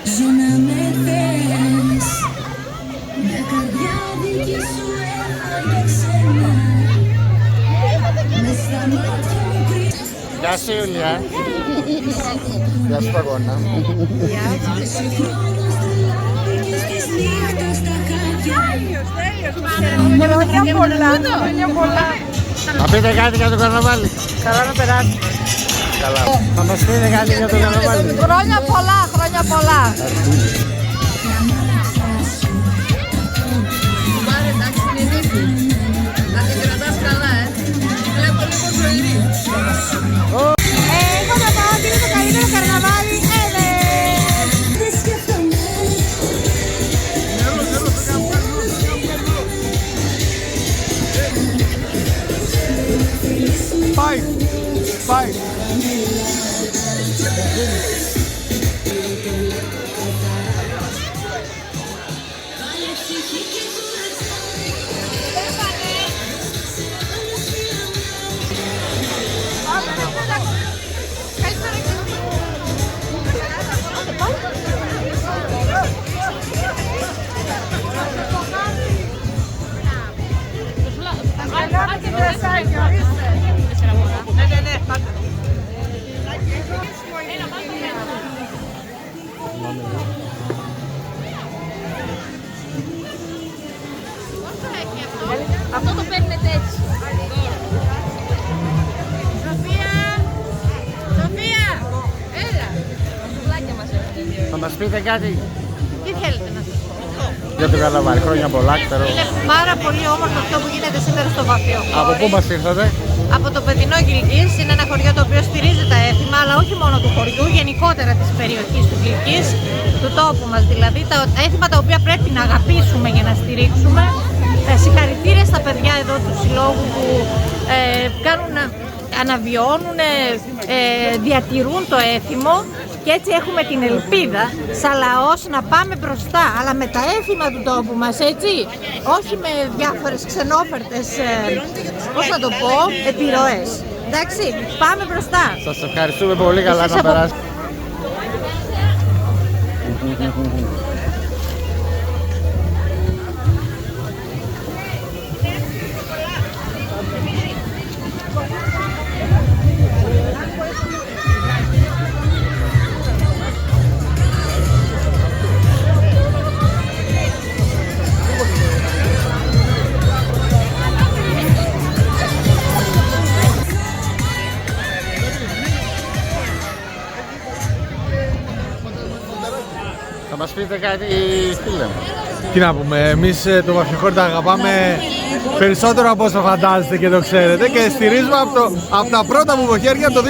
Ζω να με θες. Μια καρδιά δική σου έχω για ξένα. Μες στα μάτια μου κρύβει. Γεια σου Ιουλία. Γεια σου Παγώνα. Σε χρόνος τρελάδι και στις νύχτες τα χάδια. Χρόνια πολλά. Θα πείτε κάτι για το καρναβάλι? Καλά να περάσει. Καλά. Θα μας πείτε κάτι για το καρναβάλι? Χρόνια πολλά, χρόνια πολλά. Μάρε, εντάξει, είναι νύχτη. Να την κρατάς καλά, Βλέπω λίγο ζωηρή. Έχω να πάω ότι είναι το καλύτερο καρναβάλι ever. Δεν σκέφτομαι. Πάει! Πάει! Αυτό το παίρνετε έτσι. Σοφία! Σοφία! Έλα! Σουβλάκια μας έρχονται. Θα μας πείτε κάτι Τι θέλετε να σας πω? για το καρναβάλι? Χρόνια πολλά, ξέρω. Είναι πάρα πολύ όμορφο αυτό που γίνεται σήμερα στο Βαφείο. Από πού μας ήρθατε? Από το Παιδινό Κιλκής, είναι ένα χωριό το οποίο στηρίζει τα έθιμα, αλλά όχι μόνο του χωριού, γενικότερα της περιοχής του Κιλκής, του τόπου μας δηλαδή, τα έθιμα τα οποία πρέπει να αγαπήσουμε για να στηρίξουμε. Συγχαρητήρια στα παιδιά εδώ του συλλόγου που κάνουν, αναβιώνουν, διατηρούν το έθιμο και έτσι έχουμε την ελπίδα σαν λαός να πάμε μπροστά, αλλά με τα έθιμα του τόπου μας, έτσι, όχι με διάφορες ξενόφερτες, πώς να το πω, επιρροές. Εντάξει, πάμε μπροστά. Σας ευχαριστούμε πολύ, καλά να περάσετε. Θα μας πείτε κάτι, φίλε μου? Τι να πούμε, εμείς το Βαφιοχώρι τα αγαπάμε περισσότερο από όσο φαντάζεστε και το ξέρετε και στηρίζουμε από τα πρώτα μου βοχέρια από το 2011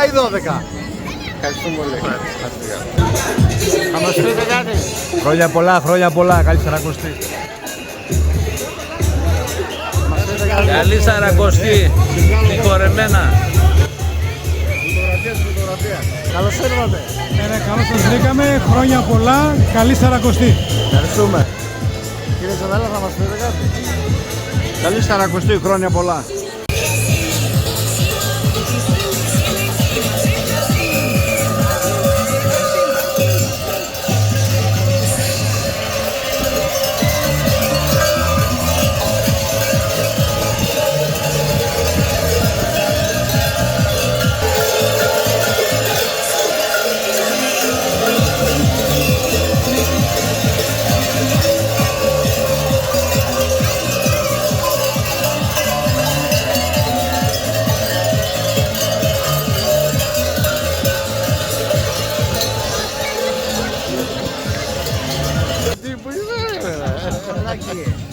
ή 12. Ευχαριστούμε πολύ. Θα μας πείτε κάτι? Χρόνια πολλά, καλή Σαρακοστή. Καλή Σαρακοστή, συγχωρεμένα. Καλώς ήρθατε. Καλώς σας βρήκαμε, χρόνια πολλά, καλή Σαρακοστή. Ευχαριστούμε. Κύριε Ζανέλα, θα μας πείτε κάτι? Καλή Σαρακοστή, χρόνια πολλά.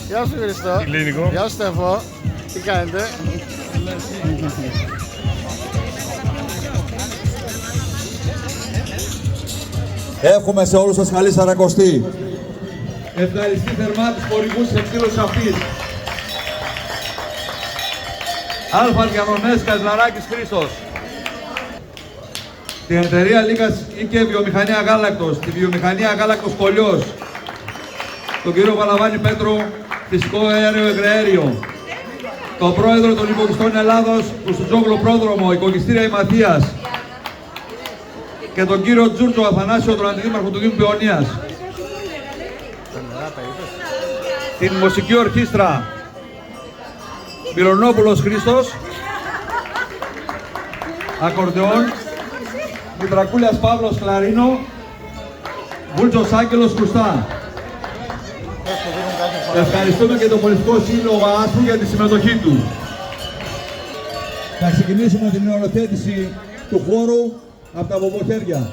Γεια σου Χριστό. Γεια σου Στέφο. Τι κάνετε? Εύχομαι σε όλους σας καλή Σαρακοστή. Ευχαριστεί θερμά τους χορηγούς εκδήλωσης αυτής. Αλφα Διανομές Καζλαράκης Χρήστος. Την εταιρεία Λίγας και Βιομηχανία Γάλακτος, τη Βιομηχανία Γάλακτος Κολλιός. Τον κύριο Βαλαβάνη Πέτρο, φυσικό αέριο εγκραέριο. Τον πρόεδρο των Υποκιστών Ελλάδος, του Σουτζόγλου Πρόδρομο, οικογιστήρια Ηματίας. και τον κύριο Τζούρτζο Αθανάσιο, τον αντιδήμαρχο του Δήμου Παιωνίας. Την μουσική ορχήστρα Μυρονόπουλος Χρήστος, ακορντεόν, Μητρακούλιας Παύλος κλαρίνο, Βούλτζος Άγγελος Κουστά. Ευχαριστούμε και τον Πολιτικό Σύλλογο Άσπου για τη συμμετοχή του. Θα ξεκινήσουμε την οριοθέτηση του χώρου από τα βομβοχέρια.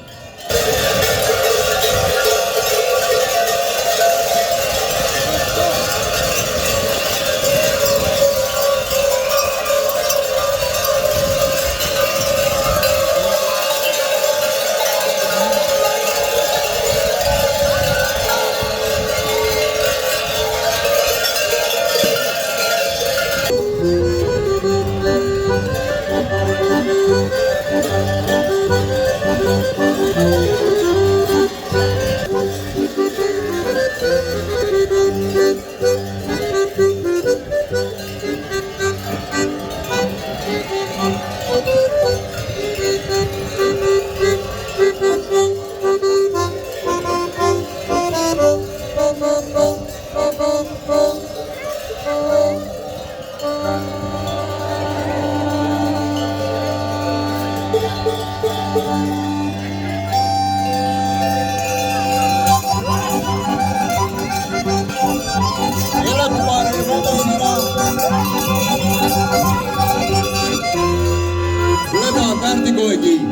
Βλέπω Αντάρτικο εκεί.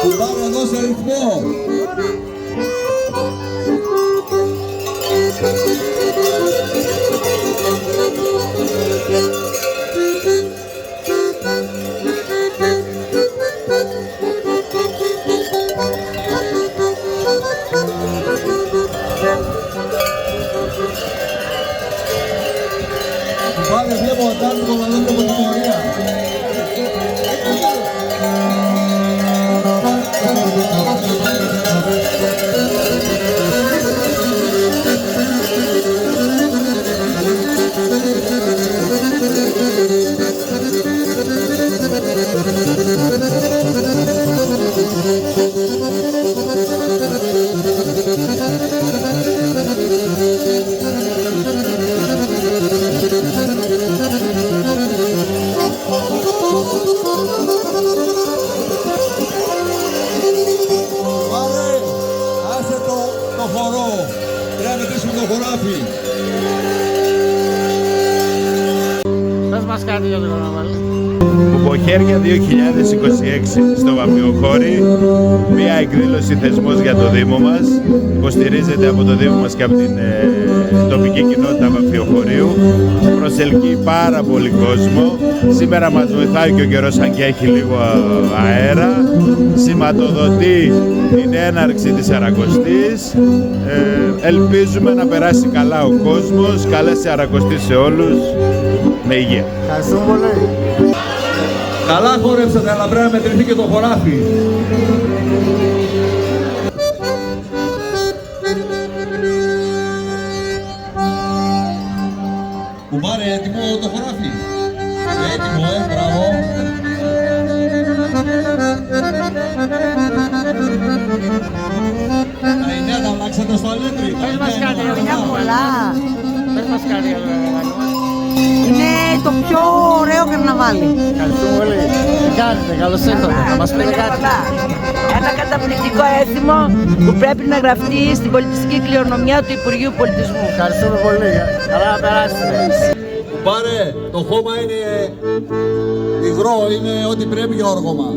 Κουμπάρο, δώσε ρυθμό. Κουμπάρε, βλέπω Αντάρτικο να δω από την πορεία. Άσε το χορό. Πρέπει να μετρήσουμε το χωράφι. Πες μας κάτι για το καρναβάλι. Βομβοχέρια 2026 στο Βαμιοχώρι, μια εκδήλωση θεσμός για το Δήμο μας, υποστηρίζεται από το Δήμο μας και από την τοπική κοινότητα Βαμιοχωρίου, προσελκύει πάρα πολύ κόσμο. Σήμερα μας βοηθάει και ο καιρός, αν και έχει λίγο αέρα, σηματοδοτεί την έναρξη της Σαρακοστής. Ελπίζουμε να περάσει καλά ο κόσμος, καλές Σαρακοστή σε όλους, με υγεία. Ευχαριστούμε πολύ. Καλά χόρεψατε, αλλά πρέπει να μετρηθεί και το χωράφι. Κουμπάρε, έτοιμο το χωράφι. Έτοιμο, μπράβο. Τα εννέα τα αλλάξατε στο αλέτρι. Πες μας κάτι για το καρναβάλι. Πες μας κάτι για το καρναβάλι. Είναι το πιο ωραίο καρναβάλι. Ευχαριστούμε πολύ. Τι κάνετε, καλώς ήρθατε. Να μας πείτε κάτι. Ένα καταπληκτικό έθιμο που πρέπει να γραφτεί στην πολιτιστική κληρονομιά του Υπουργείου Πολιτισμού. Ευχαριστούμε πολύ. Καλά να περάσετε. Κουμπάρε, το χώμα είναι υγρό, είναι ό,τι πρέπει για όργωμα.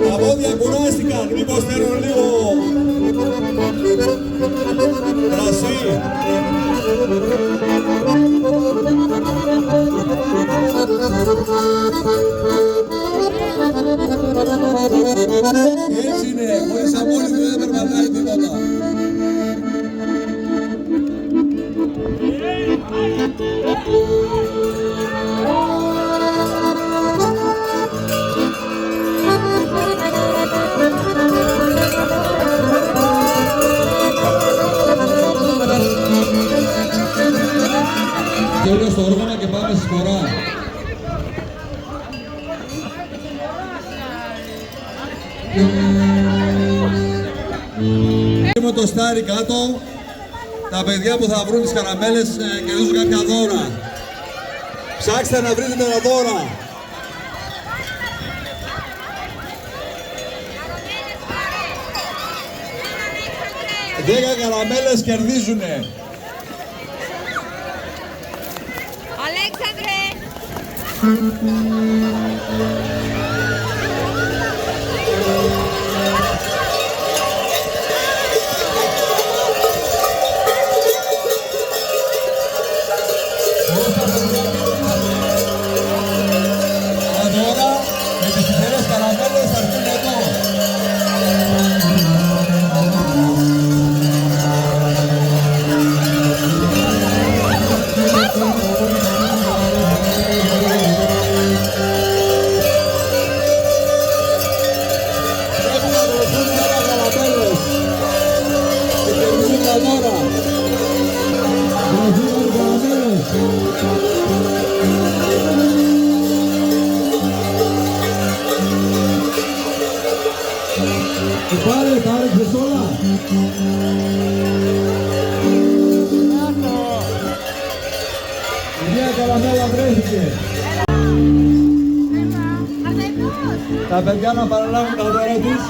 Τα πόδια κουράστηκαν, μήπως θέλουν λίγο κρασί. Έτσι είναι, χωρίς απόλυτο δεν περπατάει τίποτα. Και όλοι στο όργανα και πάμε στη φορά. Με το στάρι κάτω, τα παιδιά που θα βρουν τις καραμέλες κερδίζουν κάποια δώρα. Ψάξτε να βρείτε τα δώρα. 10 καραμέλες κερδίζουνε. Αλέξανδρε! Τα δώρα με τις τυχερές καραμέλες θα έρθουν εδώ. Πάρε, τα άρχισες όλα. Μια καραμέλα βρέθηκε. Τα παιδιά να παραλάβουν τα δώρα τους.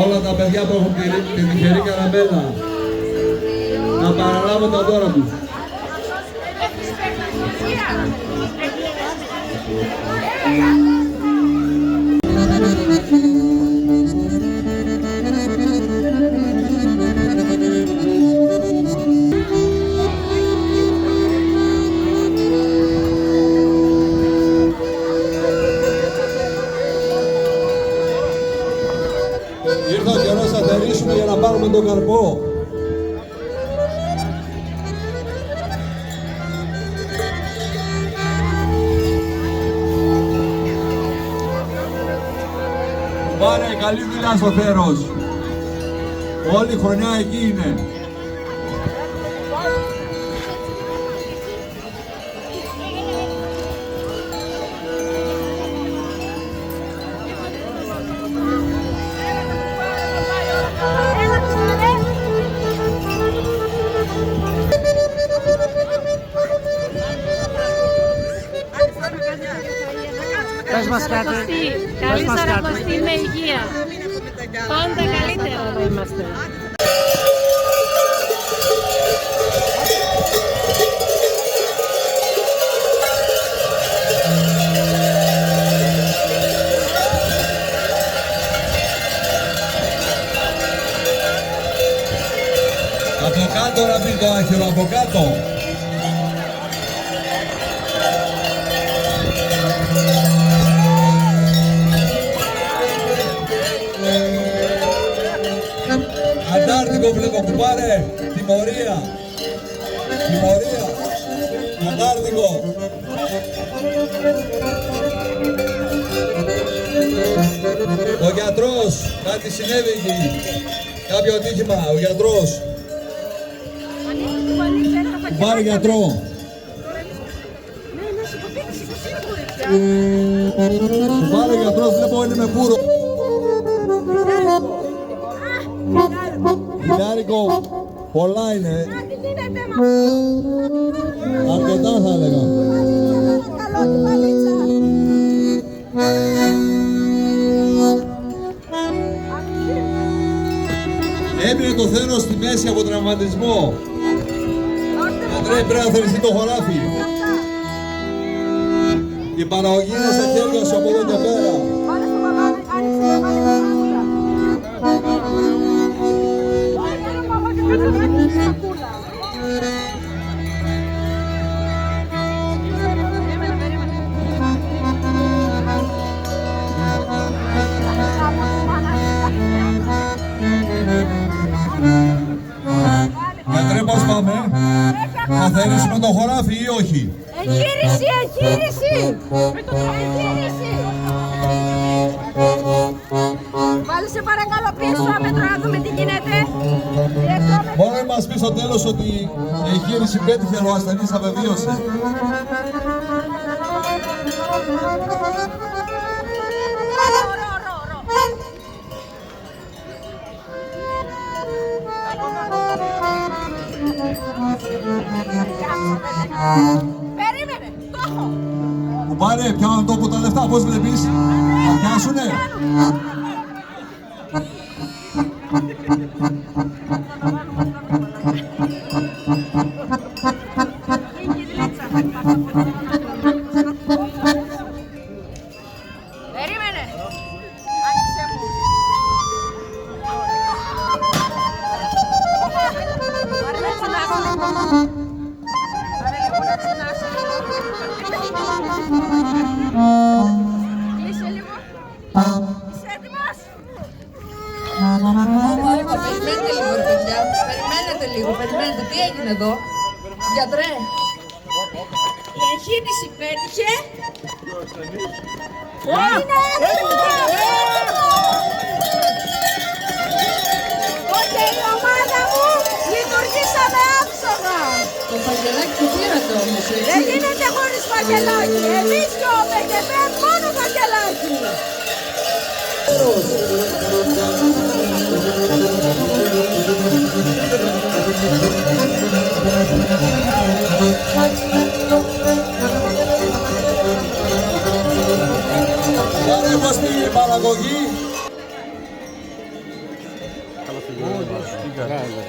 Όλα τα παιδιά που έχουν την τυχερή καραμέλα να παραλάβουν τα δώρα τους. Ήρθε ο καιρός να θερήσουμε για να πάρουμε τον καρπό. Πάρε καλή δουλειά στο Θέρος. Όλη η χρονιά εκεί είναι. Καλή Σαρακοστή με υγεία. Πάντα καλύτερα να είμαστε. Από κάτω να πει το άχυρο, από κάτω. Αντάρτικο βλέπω κουμπάρε, τιμωρία. Τιμωρία. Αντάρτικο. Ο γιατρός, κάτι συνέβη εκεί. Κάποιο ατύχημα, ο γιατρός. Πάρε γιατρό. Πάρε γιατρός, βλέπω είναι με πουρο. Χιλιάρικο, πολλά είναι. Αρκετά θα έλεγα. Έμεινε το θέρος στη μέση από τραυματισμό. Αντρέ, πρέπει να θεριστεί το χωράφι. Η παραγωγή είναι στα χέρια σου από εδώ και πέρα. Γιατρέ, πώς πάμε? Θα θερήσουμε το χωράφι ή όχι? Εγχείρηση, εγχείρηση! Εγχείρηση! Βάλε σε παρακαλώ πίσω μέτρο να δούμε τι γίνεται. Μόνο να μας πει στο τέλος ότι η εγχείρηση πέτυχε, ο ασθενής απεβίωσε. Περίμενε, το έχω. Κουμπάρε, πιάνουν τόπο τα λεφτά, πώς βλέπεις? Θα πιάσουνε. Περίμενε. Άνοιξε μου. Πάρε να τσινάσει. Πάρε λίγο να τσινάσει. Κλείσε λίγο. Είσαι έτοιμος? Περιμένετε λίγο ρε παιδιά, περιμένετε λίγο, περιμένετε. Τι έγινε εδώ? Γιατρέ. Η εγχείρηση πέτυχε. Είναι έτοιμο! Και η ομάδα μου λειτουργήσαμε άψογα. Το φακελάκι του πήρατε όμως, έτσι? Δεν γίνεται χωρίς φακελάκι. Εμείς και ο ΜΚΠ μόνο φακελάκι. Παρέχω στην παραγωγή.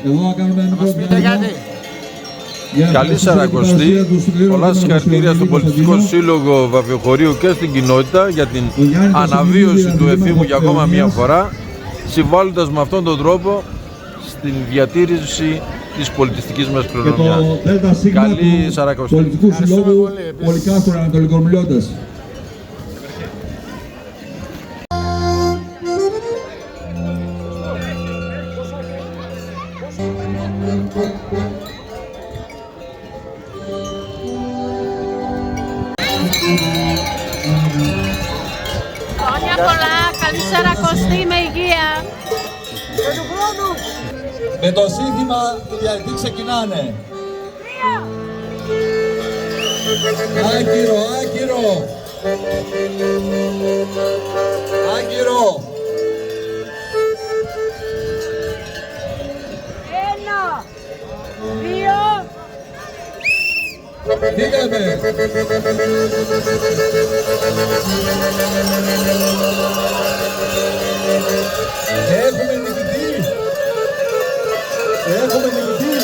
Εδώ να κάνουμε ένα πρόβλημα. Καλή Σαρακοστή, πολλά συγχαρητήρια στον Πολιτιστικό Σύλλογο Βαφιοχωρίου και στην κοινότητα για την αναβίωση του εφήμου για ακόμα μια φορά, συμβάλλοντας με αυτόν τον τρόπο στην διατήρηση της πολιτιστικής μας κληρονομιάς. Καλή Σαρακοστή. Πολιτικού Συλλόγου Πολυκάστρο Ανατολικών Μιλώντας. Χρόνια πολλά, καλή Σαρακοστή με υγεία. Με το σύνθημα του διαιτητή ξεκινάνε. Άγκυρο, άγκυρο. Άγκυρο. Ένα, δύο. Φύγαμε. Έχουμε νικητή. Έχουμε νικητή.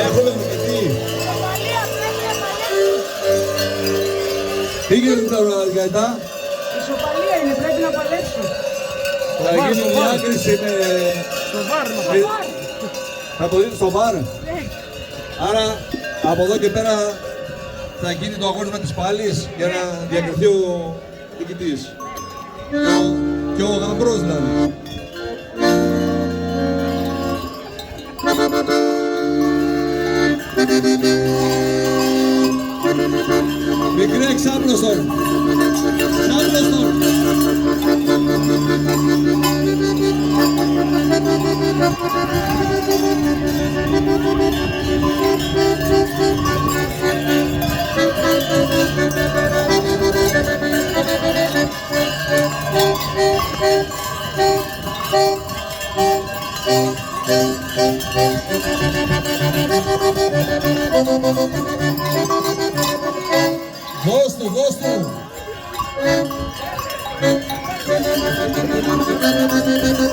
Έχουμε νικητή. Τι γίνεται τώρα, Γαϊτά? Ισοπαλία είναι, πρέπει να παλέψω. Θα γίνει διάκριση με... Θα το δείτε στο βάρ. Άρα από εδώ και πέρα θα γίνει το αγώρισμα της πάλης για να διακριθεί ο νικητής. Και ο γαμπρός δηλαδή. Μικρέ εξάπλωστον. Εξάπλωστον. Δώσ' του, δώσ' του.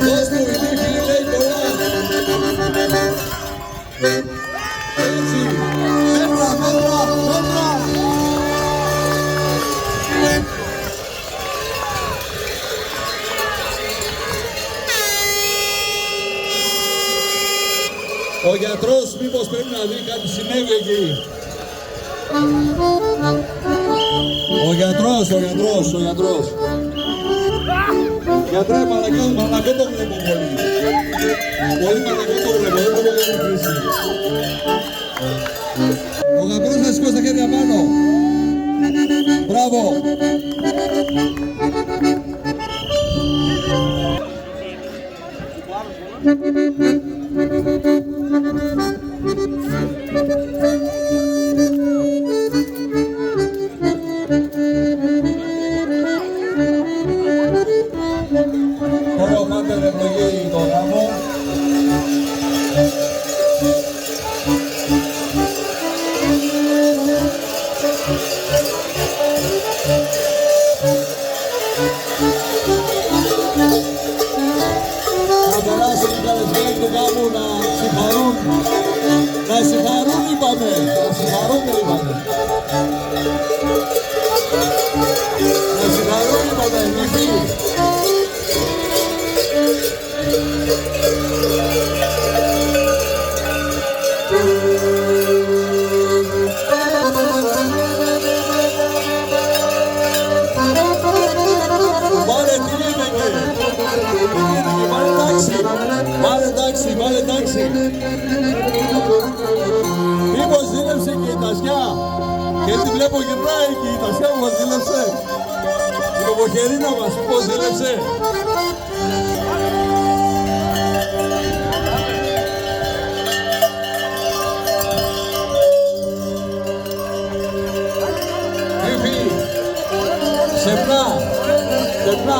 Δώσ' του, η τύχη λέει πολλά. Έτσι, μέτρα, μέτρα, μέτρα. Ο γιατρός μήπως πρέπει να δει κάτι συνέβη εκεί. Ο γιατρός. Γιατρέ, μαλακό το βλέπω πολύ. Πολύ μαλακό το βλέπω, δεν το βλέπω χρήση. Ο γαμπρός θα σηκώσει τα χέρια πάνω. Μπράβο. Τώρα ο Μάτερ ευλογεί το γάμο. Θα περάσουν οι καλεσμένοι του γάμου να συγχαρούν. Να συγχαρούν είπαμε. Να συγχαρούν είπαμε. Να συγχαρούν είπαμε. Βάλε τάξη. Μήπως ζήλεψε και η Τασιά. Και τη βλέπω γυρνάει και η Τασιά μου μας ζήλεψε. Η κομμοχερίνα μας μήπως ζήλεψε. Φίφη. Σεπνά. Σεπνά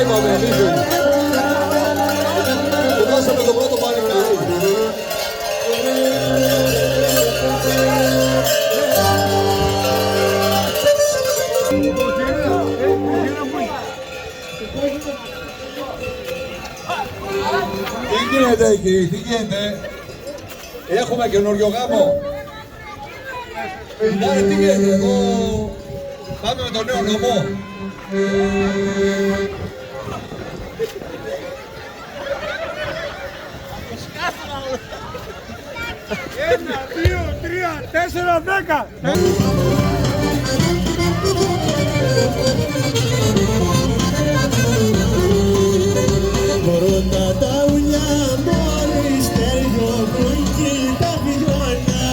είπαμε, Φίφη. Και δώσαμε το πρώτο παλικάρι. Τι γίνεται εκεί, τι γίνεται. Έχουμε καινούριο γάμο. Τι γίνεται εδώ. Πάμε με τον νέο νομό. Ένα, δύο, τρία, τέσσερα, 10. Πρώτα τα ουλιά μόλις τελειώνουν κι τα φιλιώνια.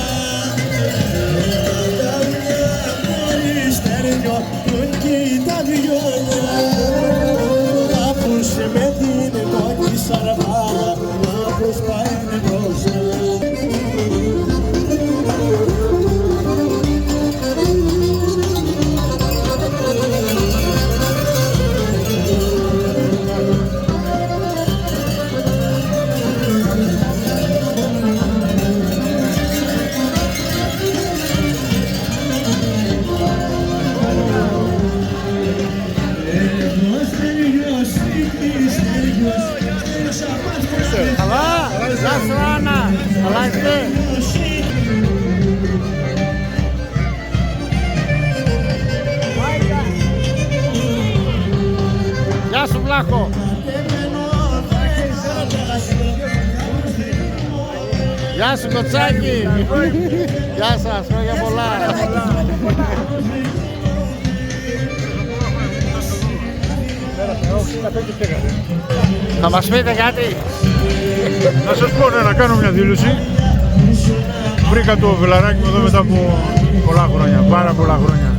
Πρώτα τα ουλιά μόλις τελειώνουν κι τα φιλιώνια. Κάπους με την κόκκι σαρβάρα, κάπους πάνε μπροστά. Γεια σου Βλάχο. Γεια σου Κοτσάκη. Γεια σας, χρόνια πολλά. Θα μας πείτε κάτι. Να σας πω να κάνω μια δήλωση. βρήκα το βελαράκι μου εδώ μετά από πολλά χρόνια, πάρα πολλά χρόνια.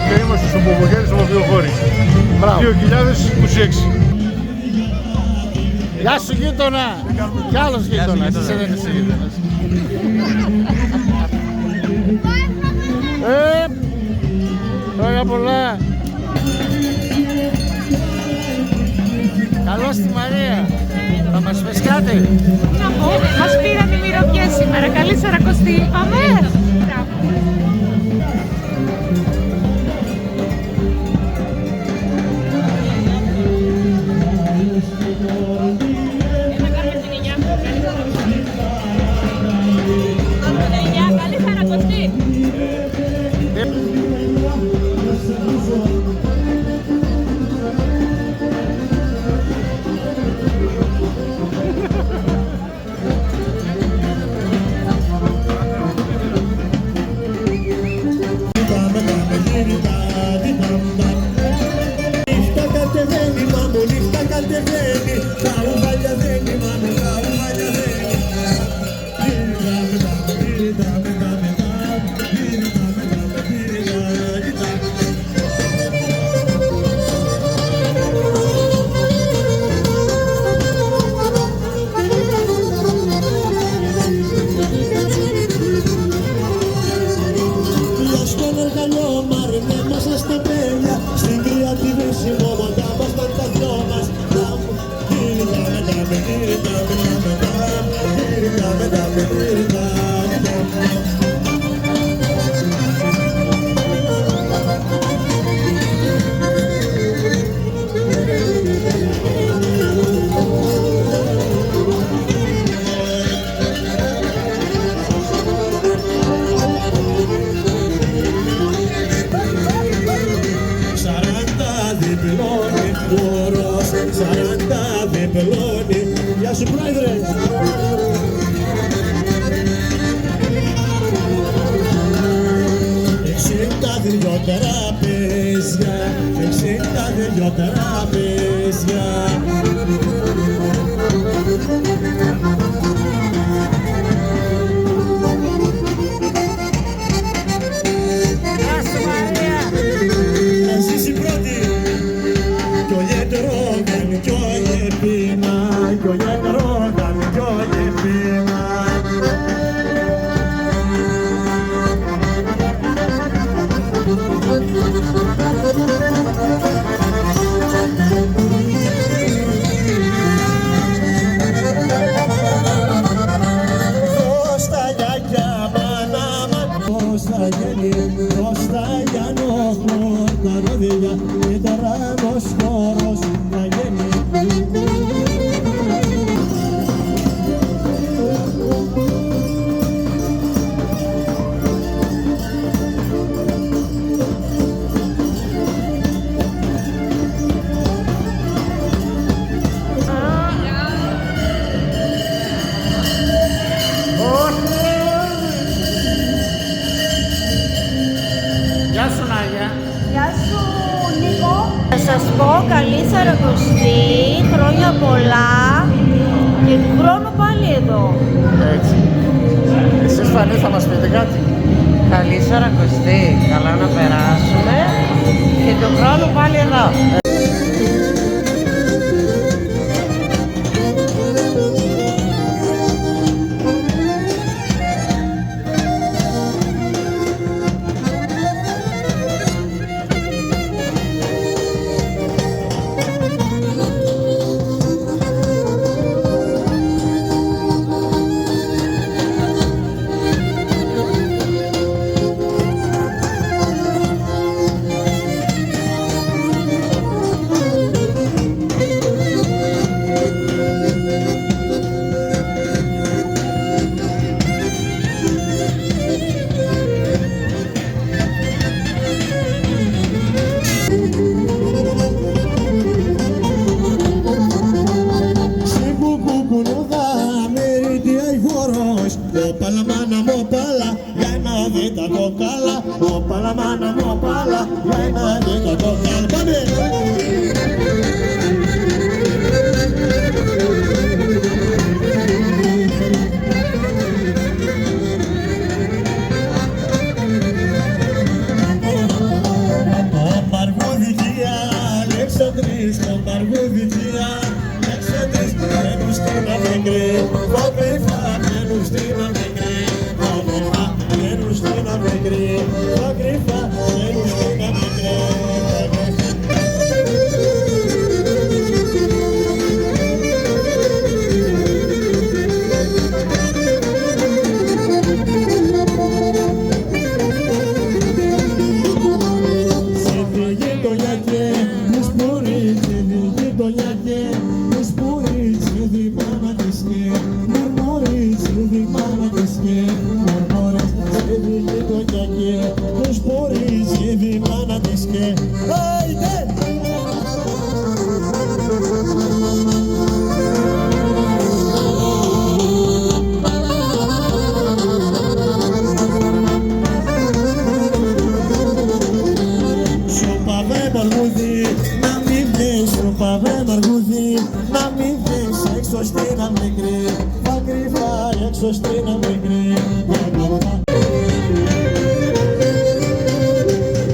Και είμαστε στον Ποποχέρι, στο Βαφιοχώρι. 2026. Γεια σου γείτονα! Κι άλλος γείτονας, εσύ δεν είσαι γείτονας. Χρόνια πολλά! Καλώς τη Μαρία! Θα μας πες κάτι? Να πω, μας πήραν οι μυρωδιές σήμερα. Καλή Σαρακοστή, πάμε! Καλή Σαρακοστή! Γεια σου πρόεδρε! 62 τραπέζια, 62 τραπέζια. Να ζήσει πρώτη κι ο γετρόγαν κι ο γεπίνα, κι ο γετρόγαν κι ο γεπίνα. Θα σας πω καλή Σαρακοστή, χρόνια πολλά και του χρόνου πάλι εδώ. Έτσι. Εσείς Φανή θα μας πείτε κάτι? Καλή Σαρακοστή, καλά να περάσουμε και του χρόνου πάλι εδώ. μικρή, τα κρυφά θέλουν στην μικρή.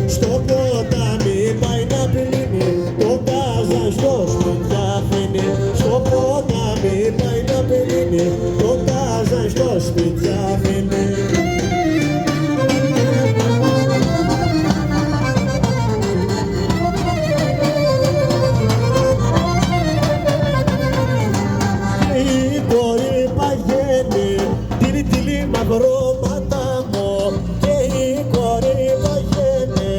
Στο ποτάμι πάει να πλύνει, το κάζανστο σπιτιά αφήνει. Στο ποτάμι πάει να πλύνει, το κάζανστο σπιτιά αφήνει. Μαυρώματα μου και η κορή παγαίνει,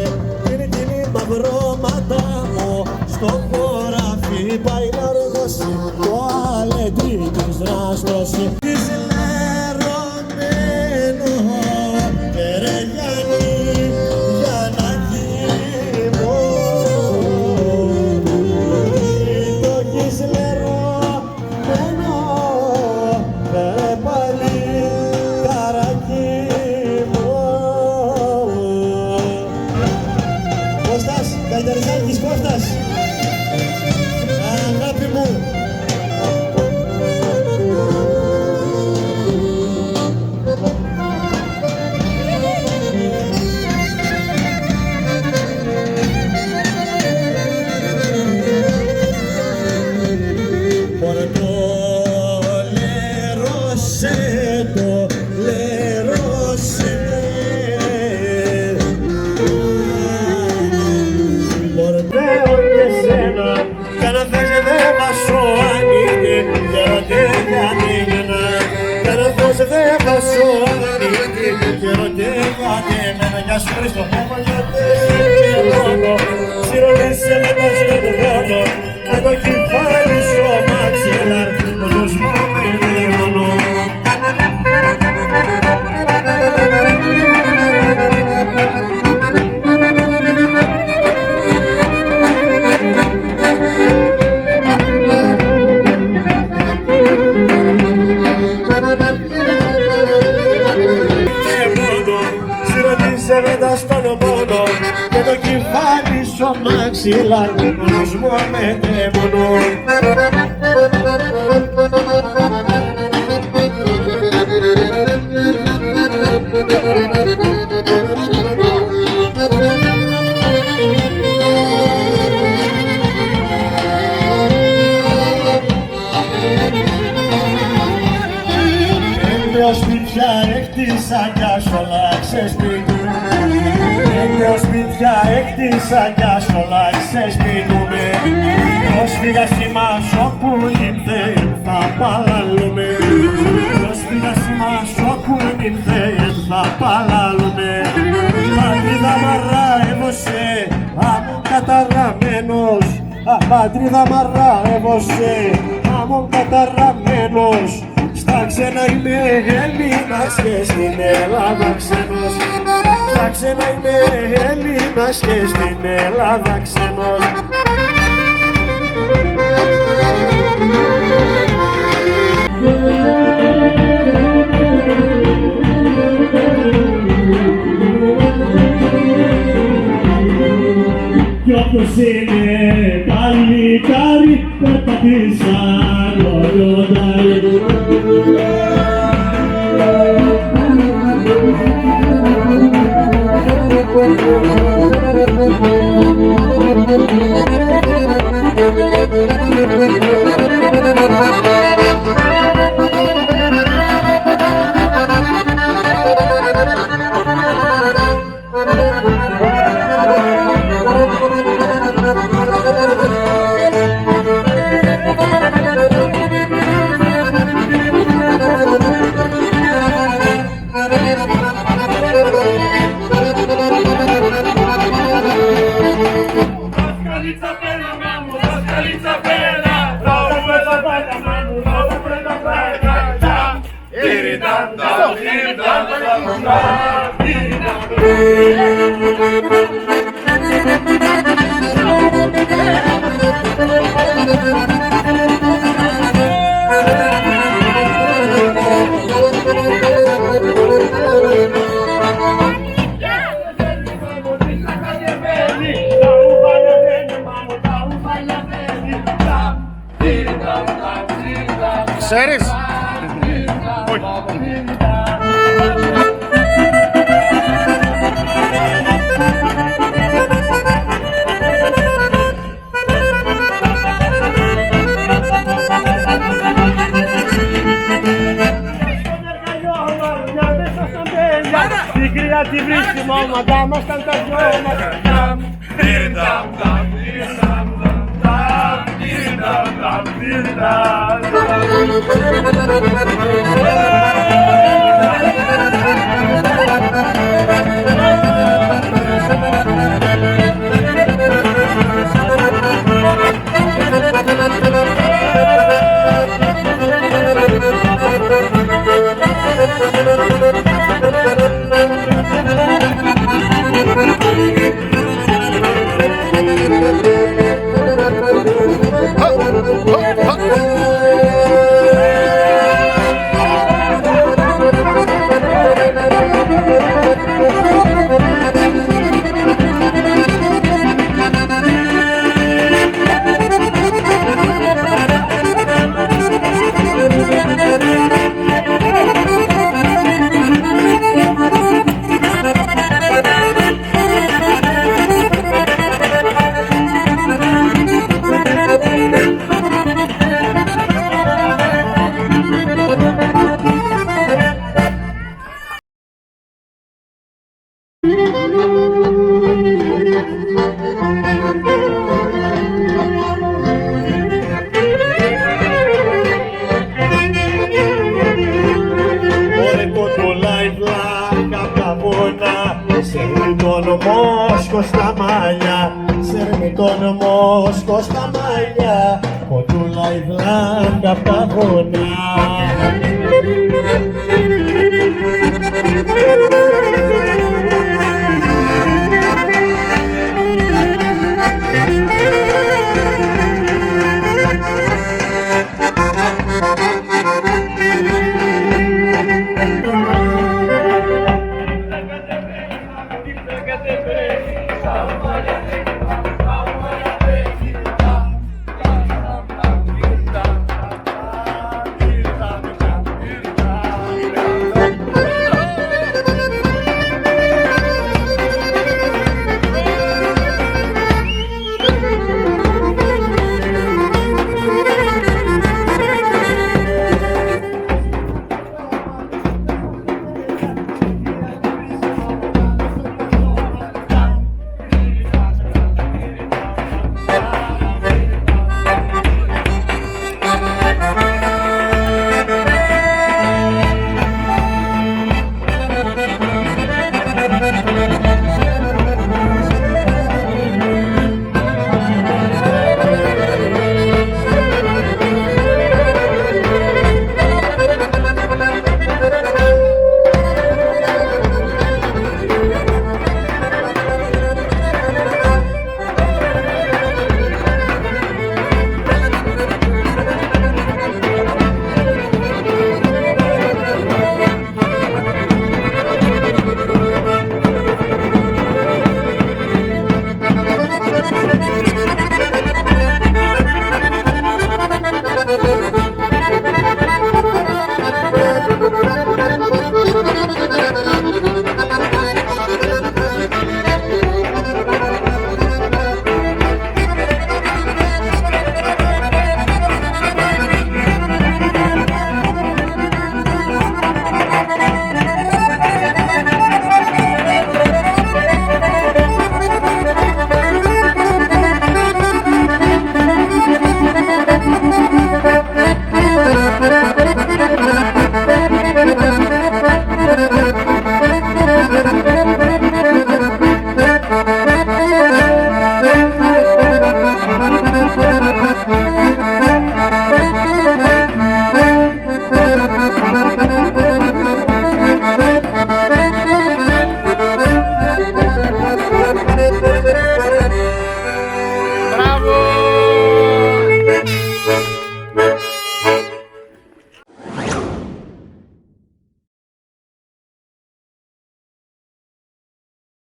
τίνει μαυρώματα μου. Στο χωράφι πάει να οργώσει, το αλετή της να στώσει. Της λερωμένο, ρε Γιάννη, για να κοιμώ. Το της λερωμένο, ρε πάλι. Καϊταριζάκης Κώστας, αγάπη μου. Δεν θα σου ανήκει και ρωτεύατε εμένα. Γεια σου Χρήστο, έχω γιατρόνο. Συρρολίσσε με το στον χρόνο, με το κεφάλι στο μαξιλάρ, το δοσμό με δαίμονο. Στον πόνο και το κεφάλι στο μαξιλάρ, ο δοσμό με δαίμονο. Δύο σπίτια έκτισα κι ασφαλάξε σπίτι. Δύο σπίτια έκτισα κι ασφαλάξε σπίτι με. Πρόσφυγα σημάς όπου ήρθε θα παλαλούμε. Πρόσφυγα σημάς όπου ήρθε θα παλαλούμε. Πατρίδα μαρά έβωσε άμον καταραμένος. Πατρίδα μαρά έβωσε άμον καταραμένος. Στα ξένα είμαι Έλληνας και στην Ελλάδα ξένος. Στα ξένα είμαι Έλληνας και στην Ελλάδα ξένος. Κι όποιος είναι παλικάρι περπατήσαν ολιοντάρι. Ξέρεις? Την κρύα τη βρίσκει μόμα, τα μας τα δυο μας. Μόσκο στα μαλλιά, σερμητών Μόσκο στα μαλλιά, κοντούλα η βλάνκα απ' τα γωνιά.